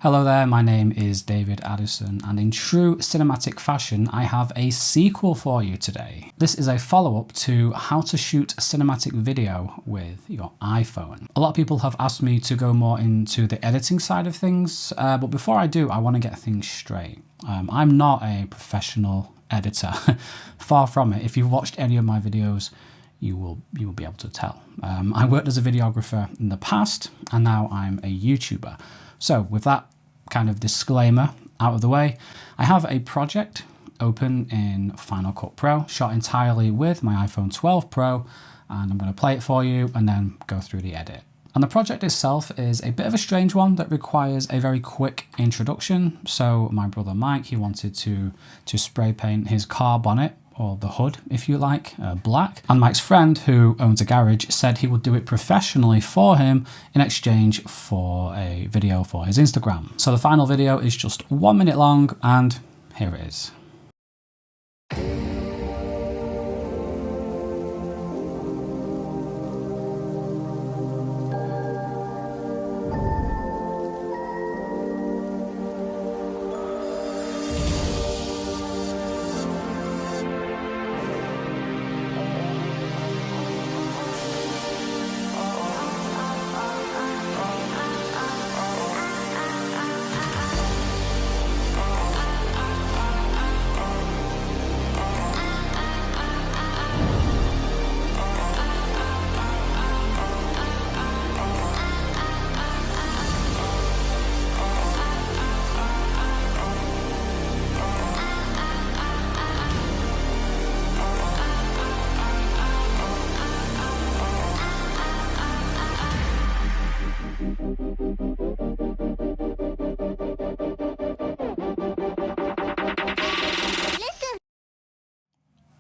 Hello there, my name is David Addison, and in true cinematic fashion, I have a sequel for you today. This is a follow-up to how to shoot a cinematic video with your iPhone. A lot of people have asked me to go more into the editing side of things, but before I do, I want to get things straight. I'm not a professional editor, far from it. If you've watched any of my videos, you will be able to tell. I worked as a videographer in the past, and now I'm a YouTuber. So with that kind of disclaimer out of the way, I have a project open in Final Cut Pro, shot entirely with my iPhone 12 Pro, and I'm going to play it for you and then go through the edit. And the project itself is a bit of a strange one that requires a very quick introduction. So my brother Mike, he wanted to spray paint his car bonnet, or the hood if you like, black. And Mike's friend, who owns a garage, said he would do it professionally for him in exchange for a video for his Instagram. So the final video is just 1 minute long, and here it is.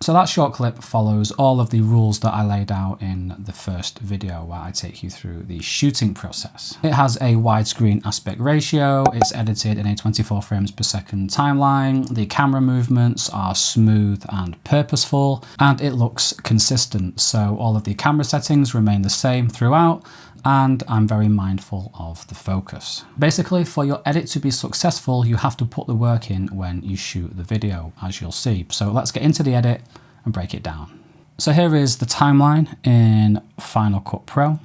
So that short clip follows all of the rules that I laid out in the first video where I take you through the shooting process. It has a widescreen aspect ratio, it's edited in a 24 frames per second timeline, the camera movements are smooth and purposeful, and it looks consistent. So all of the camera settings remain the same throughout, and I'm very mindful of the focus. Basically, for your edit to be successful, you have to put the work in when you shoot the video, as you'll see. So let's get into the edit and break it down. So here is the timeline in Final Cut Pro.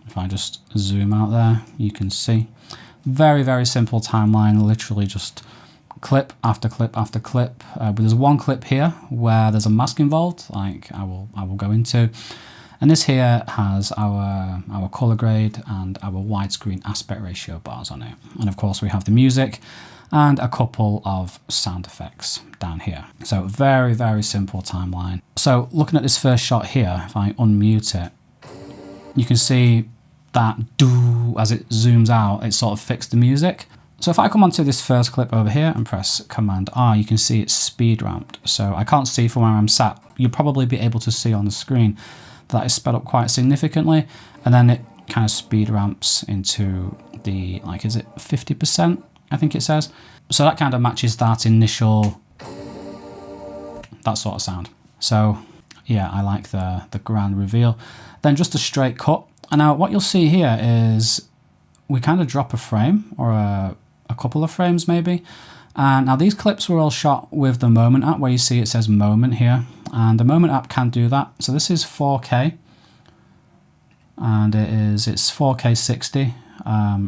If I just zoom out there, you can see. Very, very simple timeline, literally just clip after clip after clip. But there's one clip here where there's a mask involved, like I will go into. And this here has our color grade and our widescreen aspect ratio bars on it. And of course we have the music and a couple of sound effects down here. So very, very simple timeline. So looking at this first shot here, if I unmute it, you can see that doo, as it zooms out, it sort of fixed the music. So if I come onto this first clip over here and press Command R, you can see it's speed ramped. So I can't see from where I'm sat. You'll probably be able to see on the screen that is sped up quite significantly, and then it kind of speed ramps into the, like, is it 50%? I think it says. So that kind of matches that initial, that sort of sound. So yeah, I like the grand reveal. Then just a straight cut. And now what you'll see here is we kind of drop a frame, or a couple of frames maybe. And now these clips were all shot with the Moment app, where you see it says Moment here. And the Moment app can do that. So this is 4K, and it's 4K 60,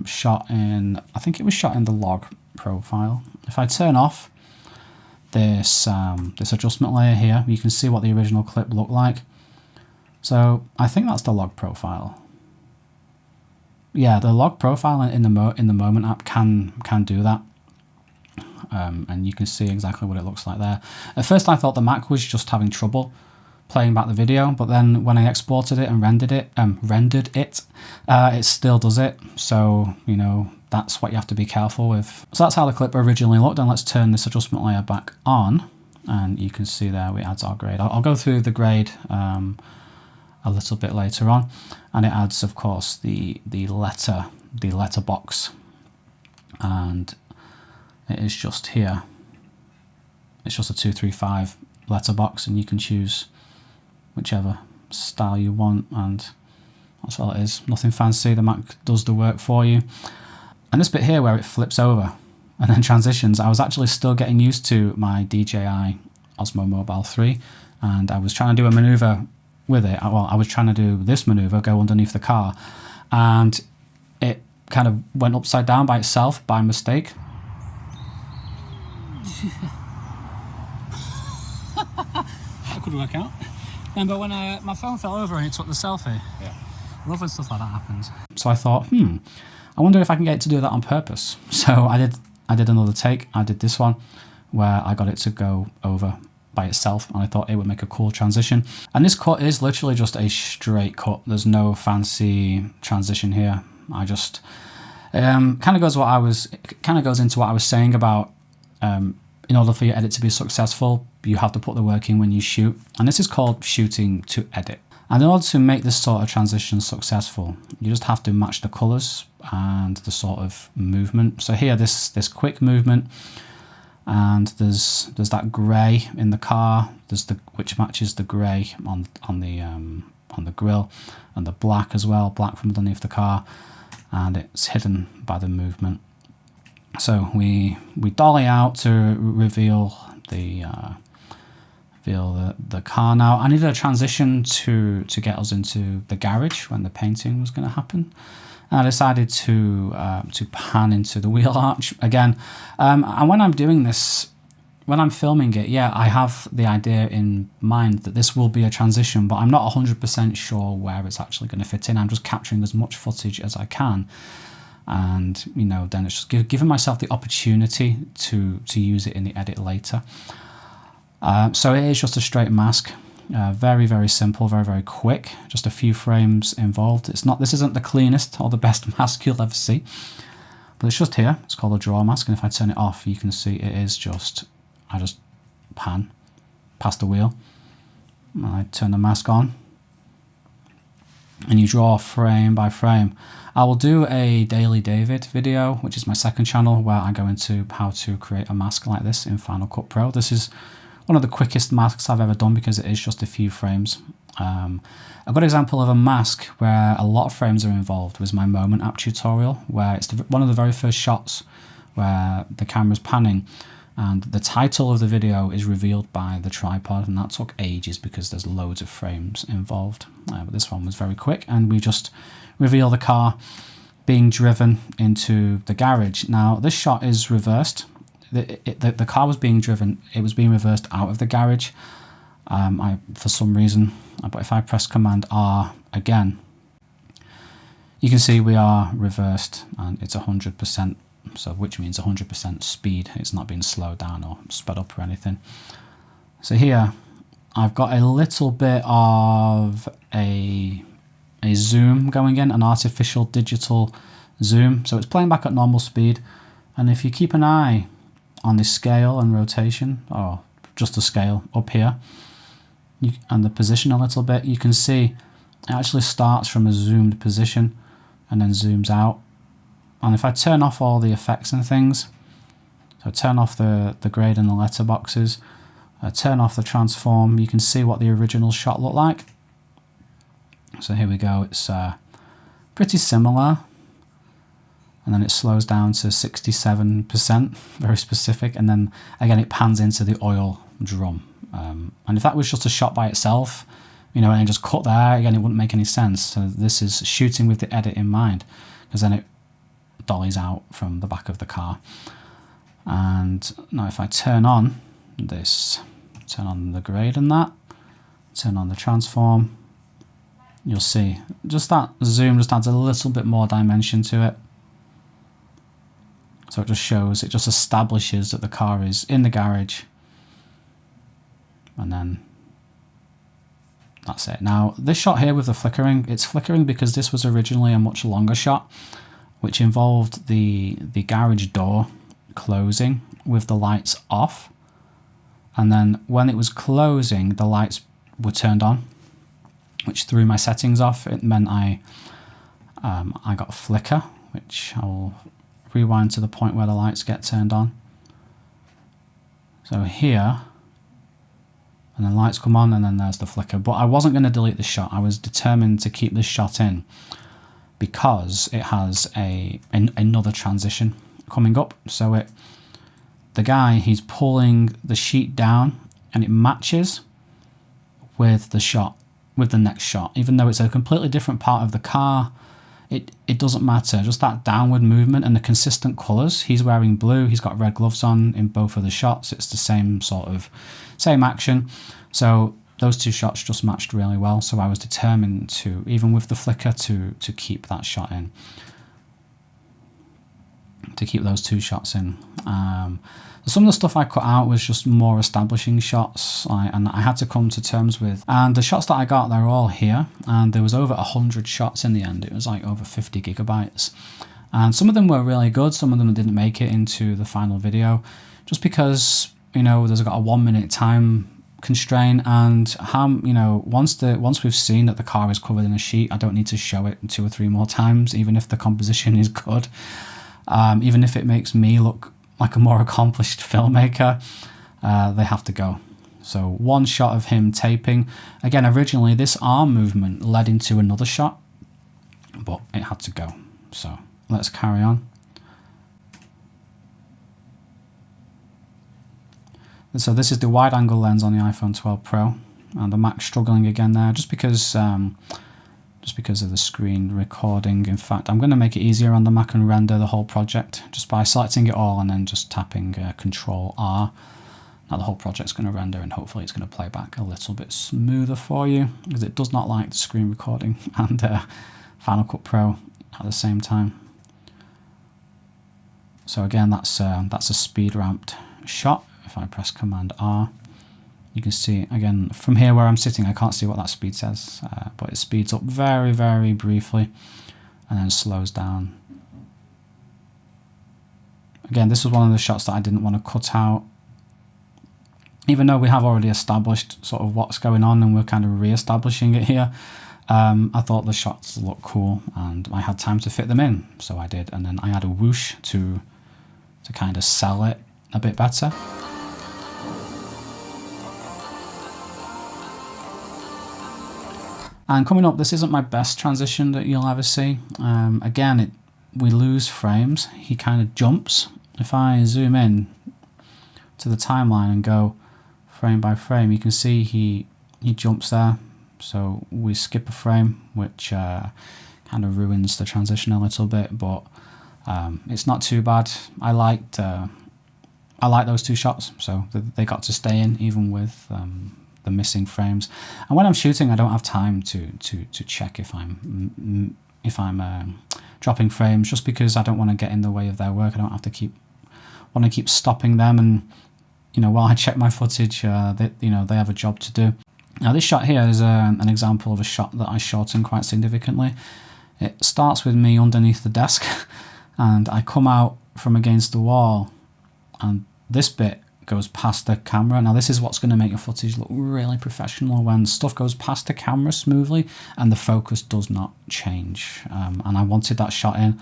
shot in, I think it was shot in the log profile. If I turn off this adjustment layer here, you can see what the original clip looked like. So I think that's the log profile. Yeah, the log profile in the Moment app can do that. And you can see exactly what it looks like there. At first I thought the Mac was just having trouble playing back the video, but then when I exported it and rendered it, it still does it. So, you know, that's what you have to be careful with. So that's how the clip originally looked, and let's turn this adjustment layer back on, and you can see there we add our grade. I'll go through the grade a little bit later on, and it adds, of course, the letterbox, and it is just here. It's just a 235 letterbox, and you can choose whichever style you want, and that's all it is. Nothing fancy. The Mac does the work for you. And this bit here where it flips over and then transitions, I was actually still getting used to my DJI Osmo Mobile 3, and I was trying to do a maneuver with it. Well, I was trying to do this maneuver, go underneath the car, and it kind of went upside down by itself by mistake. That could work out. But when my phone fell over and it took the selfie, yeah, I love when stuff like that happens. So I thought, I wonder if I can get it to do that on purpose. So I did another take. I did this one where I got it to go over by itself, and I thought it would make a cool transition. And this cut is literally just a straight cut. There's no fancy transition here. I just kind of goes into what I was saying about in order for your edit to be successful, you have to put the work in when you shoot. And this is called shooting to edit. And in order to make this sort of transition successful, you just have to match the colors and the sort of movement. So here, this quick movement, and there's that grey in the car. Which matches the grey on the grille, and the black as well, black from underneath the car, and it's hidden by the movement. So we dolly out to reveal the car. Now I needed a transition to get us into the garage when the painting was going to happen. And I decided to pan into the wheel arch again. And when I'm doing this, when I'm filming it, yeah, I have the idea in mind that this will be a transition, but I'm not 100% sure where it's actually going to fit in. I'm just capturing as much footage as I can. And, you know, then it's just giving myself the opportunity to use it in the edit later. So it is just a straight mask. Very, very simple, very, very quick. Just a few frames involved. This isn't the cleanest or the best mask you'll ever see, but it's just here. It's called a draw mask, and if I turn it off, you can see it is just, I just pan past the wheel, and I turn the mask on, and you draw frame by frame. I will do a Daily David video, which is my second channel, where I go into how to create a mask like this in Final Cut Pro. This is one of the quickest masks I've ever done because it is just a few frames. A good example of a mask where a lot of frames are involved was my Moment app tutorial, where it's one of the very first shots where the camera's panning and the title of the video is revealed by the tripod, and that took ages because there's loads of frames involved. But this one was very quick, and we just reveal the car being driven into the garage. Now this shot is reversed. The car was being driven, it was being reversed out of the garage for some reason, but if I press Command R again, you can see we are reversed, and it's 100%, so which means 100% speed. It's not being slowed down or sped up or anything. So here I've got a little bit of a zoom going in, an artificial digital zoom, so it's playing back at normal speed. And if you keep an eye on the scale and rotation, or just the scale up here, and the position a little bit, you can see it actually starts from a zoomed position and then zooms out. And if I turn off all the effects and things, so turn off the grade and the letterboxes, turn off the transform, you can see what the original shot looked like. So here we go, it's pretty similar. And then it slows down to 67%, very specific, and then again it pans into the oil drum. And if that was just a shot by itself, you know, and just cut there, again, it wouldn't make any sense. So this is shooting with the edit in mind, because then it dollies out from the back of the car. And now if I turn on this, turn on the grade and that, turn on the transform, you'll see just that zoom just adds a little bit more dimension to it. So it just shows, it just establishes that the car is in the garage, and then that's it. Now this shot here with the flickering, it's flickering because this was originally a much longer shot, which involved the garage door closing with the lights off, and then when it was closing, the lights were turned on, which threw my settings off. It meant I got a flicker, which I will rewind to the point where the lights get turned on. So here, and then lights come on, and then there's the flicker. But I wasn't going to delete this shot. I was determined to keep this shot in because it has another transition coming up. So the guy, he's pulling the sheet down and it matches with the shot, with the next shot. Even though it's a completely different part of the car, it doesn't matter. Just that downward movement and the consistent colours. He's wearing blue, he's got red gloves on in both of the shots. It's the same same action. So those two shots just matched really well. So I was determined to, even with the flicker, to keep that shot in. To keep those two shots in. Some of the stuff I cut out was just more establishing shots, and I had to come to terms with. And the shots that I got, they're all here, and there was over 100 shots in the end. It was like over 50 gigabytes. And some of them were really good, some of them didn't make it into the final video, just because, you know, there's got a 1 minute time constraint, and once we've seen that the car is covered in a sheet, I don't need to show it 2 or 3 more times, even if the composition is good. Even if it makes me look like a more accomplished filmmaker, they have to go. So one shot of him taping. Again, originally this arm movement led into another shot, but it had to go. So let's carry on. And so this is the wide angle lens on the iPhone 12 Pro, and the Mac's struggling again there, just because of the screen recording. In fact, I'm going to make it easier on the Mac and render the whole project just by selecting it all and then just tapping Control R. Now the whole project's going to render, and hopefully it's going to play back a little bit smoother for you, because it does not like the screen recording and Final Cut Pro at the same time. So again, that's a speed ramped shot. If I press Command R, you can see, again, from here where I'm sitting, I can't see what that speed says, but it speeds up very, very briefly and then slows down. Again, this was one of the shots that I didn't want to cut out. Even though we have already established sort of what's going on and we're kind of re-establishing it here, I thought the shots looked cool and I had time to fit them in, so I did. And then I had a whoosh to kind of sell it a bit better. And coming up, this isn't my best transition that you'll ever see. Again, we lose frames. He kind of jumps. If I zoom in to the timeline and go frame by frame, you can see he jumps there. So we skip a frame, which kind of ruins the transition a little bit, but it's not too bad. I like those two shots, so they got to stay in even with the missing frames. And when I'm shooting, I don't have time to check if I'm dropping frames, just because I don't want to get in the way of their work. I don't have to want to keep stopping them, and while I check my footage, they have a job to do. Now this shot here is an example of a shot that I shortened quite significantly. It starts with me underneath the desk and I come out from against the wall, and this bit goes past the camera. Now this is what's going to make your footage look really professional, when stuff goes past the camera smoothly and the focus does not change. And I wanted that shot in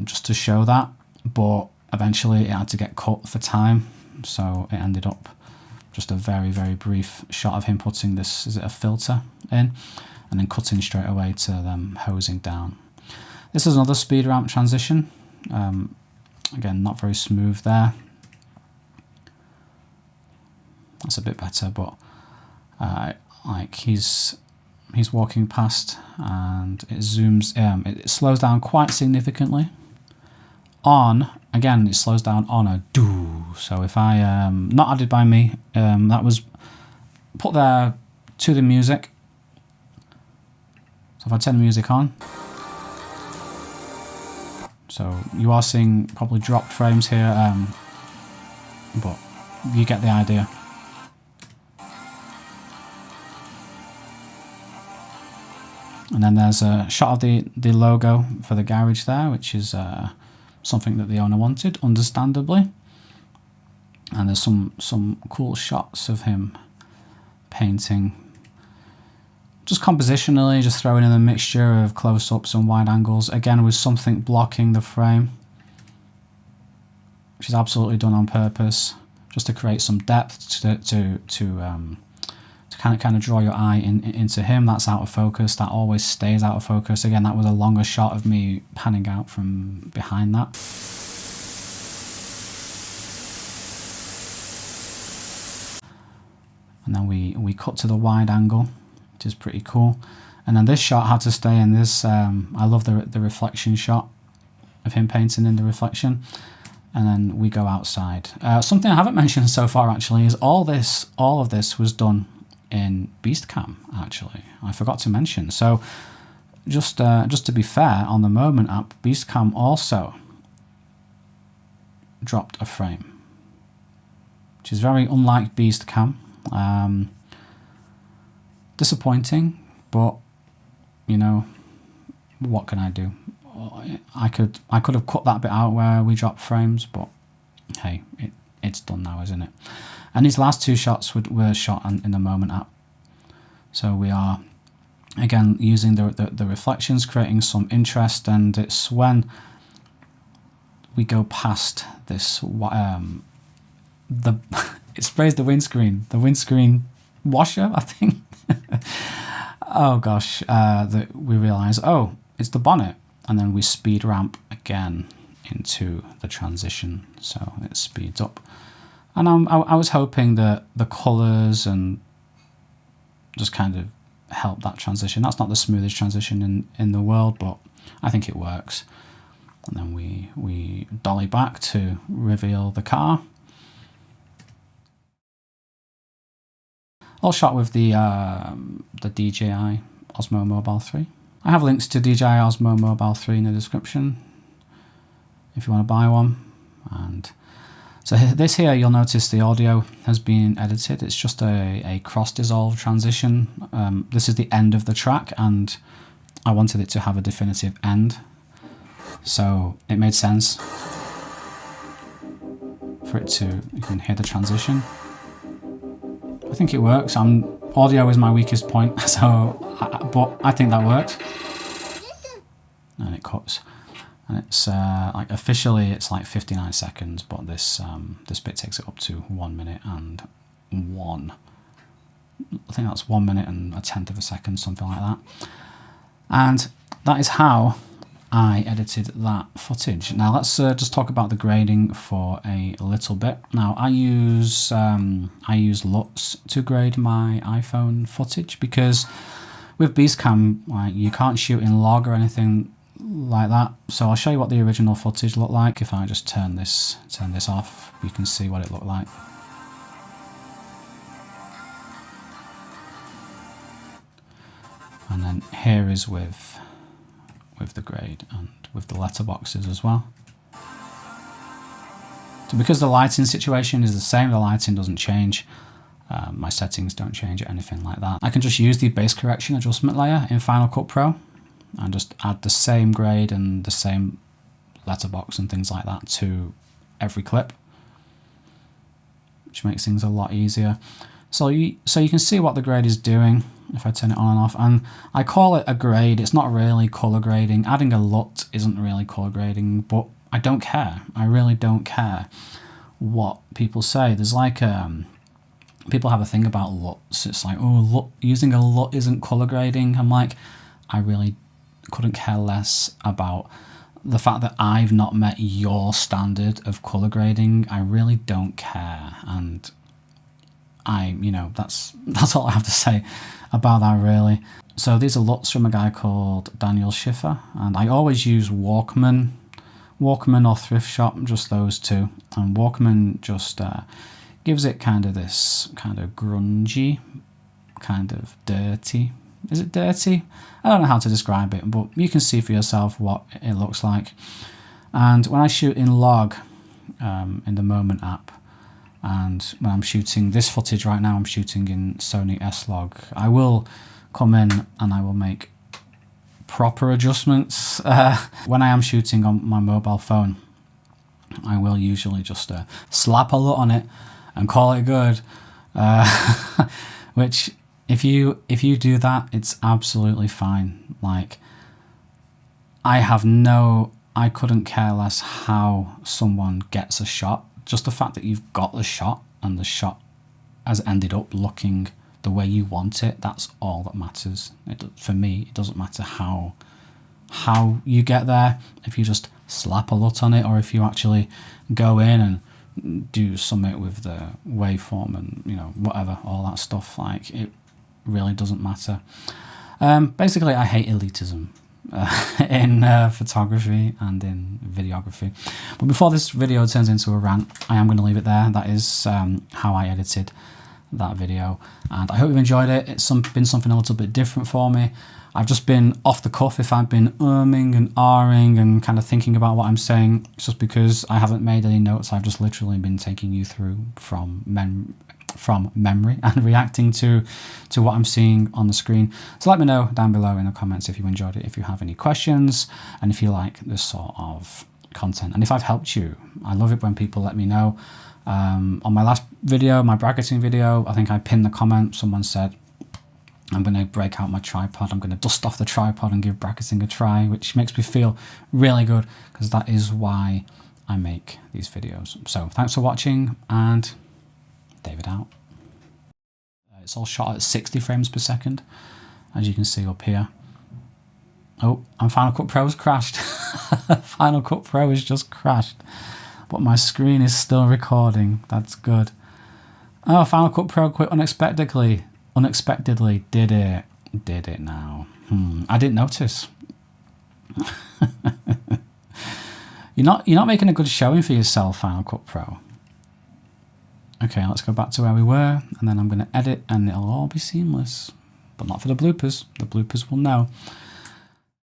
just to show that, but eventually it had to get cut for time, so it ended up just a very, very brief shot of him putting this, is it a filter in, and then cutting straight away to them hosing down. This is another speed ramp transition. Again, not very smooth there. That's a bit better, but like he's walking past and it zooms, it slows down quite significantly. Again, it slows down on a do. So if I, not added by me, that was put there to the music. So if I turn the music on, so you are seeing probably dropped frames here, but you get the idea. And then there's a shot of the logo for the garage there, which is something that the owner wanted, understandably. And there's some cool shots of him painting. Just compositionally, just throwing in a mixture of close-ups and wide angles. Again, with something blocking the frame, which is absolutely done on purpose, just to create some depth to to kind of draw your eye into him. That's out of focus. That always stays out of focus. Again, that was a longer shot of me panning out from behind that. And then we cut to the wide angle, which is pretty cool. And then this shot had to stay in this. I love the reflection shot of him painting in the reflection. And then we go outside. Something I haven't mentioned so far actually is all of this was done in Beastcam. Actually, I forgot to mention. So just to be fair, on the Moment app, Beastcam also dropped a frame, which is very unlike Beastcam. Disappointing, but you know, what can I do? I could have cut that bit out where we dropped frames, but hey, it's done now, isn't it? And these last two shots were shot in the Moment app. So we are again using the reflections, creating some interest, and it's when we go past this it sprays the windscreen washer, I think. Oh gosh, that we realize, oh, it's the bonnet, and then we speed ramp again into the transition, so it speeds up. And I was hoping that the colors and just kind of help that transition. That's not the smoothest transition in the world, but I think it works. And then we dolly back to reveal the car. All shot with the DJI Osmo Mobile 3. I have links to DJI Osmo Mobile 3 in the description if you want to buy one. And so this here, you'll notice the audio has been edited. It's just a cross-dissolve transition. This is the end of the track, and I wanted it to have a definitive end. So it made sense for it to, you can hear the transition. I think it works. Audio is my weakest point, so but I think that works. And it cuts, and it's like officially it's like 59 seconds, but this bit takes it up to 1 minute and I think that's 1 minute and a tenth of a second, something like that. And that is how I edited that footage. Now let's just talk about the grading for a little bit. Now I use LUTs to grade my iPhone footage, because with Beastcam, like, you can't shoot in log or anything like that. So I'll show you what the original footage looked like. If I just turn this off, you can see what it looked like. And then here is with the grade and with the letterboxes as well. So because the lighting situation is the same, the lighting doesn't change, my settings don't change or anything like that. I can just use the base correction adjustment layer in Final Cut Pro and just add the same grade and the same letterbox and things like that to every clip, which makes things a lot easier. So you can see what the grade is doing if I turn it on and off. And I call it a grade. It's not really color grading. Adding a LUT isn't really color grading, but I don't care. I really don't care what people say. There's like people have a thing about LUTs. It's like, oh, using a LUT isn't color grading. I'm like, I really couldn't care less about the fact that I've not met your standard of color grading. I really don't care. And that's all I have to say about that, really. So these are LUTs from a guy called Daniel Schiffer, and I always use Walkman or Thrift Shop, just those two. And Walkman just gives it kind of this kind of grungy, kind of dirty. Is it dirty? I don't know how to describe it, but you can see for yourself what it looks like. And when I shoot in log in the Moment app, and when I'm shooting this footage right now, I'm shooting in SONY S-Log, I will come in and I will make proper adjustments. When I am shooting on my mobile phone, I will usually just slap a LUT on it and call it good. Which, if you do that, it's absolutely fine. Like, I couldn't care less how someone gets a shot. Just the fact that you've got the shot and the shot has ended up looking the way you want it, that's all that matters. For me, it doesn't matter how you get there, if you just slap a LUT on it, or if you actually go in and do something with the waveform and, you know, whatever, all that stuff. Like, it really doesn't matter. Basically, I hate elitism in photography and in videography. But before this video turns into a rant, I am going to leave it there. That is how I edited that video, and I hope you've enjoyed it. It's been something a little bit different for me. I've just been off the cuff. If I've been and ahhing and kind of thinking about what I'm saying, it's just because I haven't made any notes. I've just literally been taking you through from memory and reacting to what I'm seeing on the screen. So let me know down below in the comments if you enjoyed it, if you have any questions, and if you like this sort of content, and if I've helped you. I love it when people let me know. On my last video, my bracketing video, I think I pinned the comment. Someone said, I'm going to break out my tripod, I'm going to dust off the tripod and give bracketing a try, which makes me feel really good, because that is why I make these videos. So thanks for watching, and David out. It's all shot at 60 frames per second, as you can see up here. Oh, and Final Cut Pro's crashed. Final Cut Pro has just crashed, but my screen is still recording. That's good. Oh, Final Cut Pro quit unexpectedly. Did it now? I didn't notice. You're not making a good showing for yourself, Final Cut Pro. Okay, let's go back to where we were, and then I'm going to edit, and it'll all be seamless. But not for the bloopers. The bloopers will know.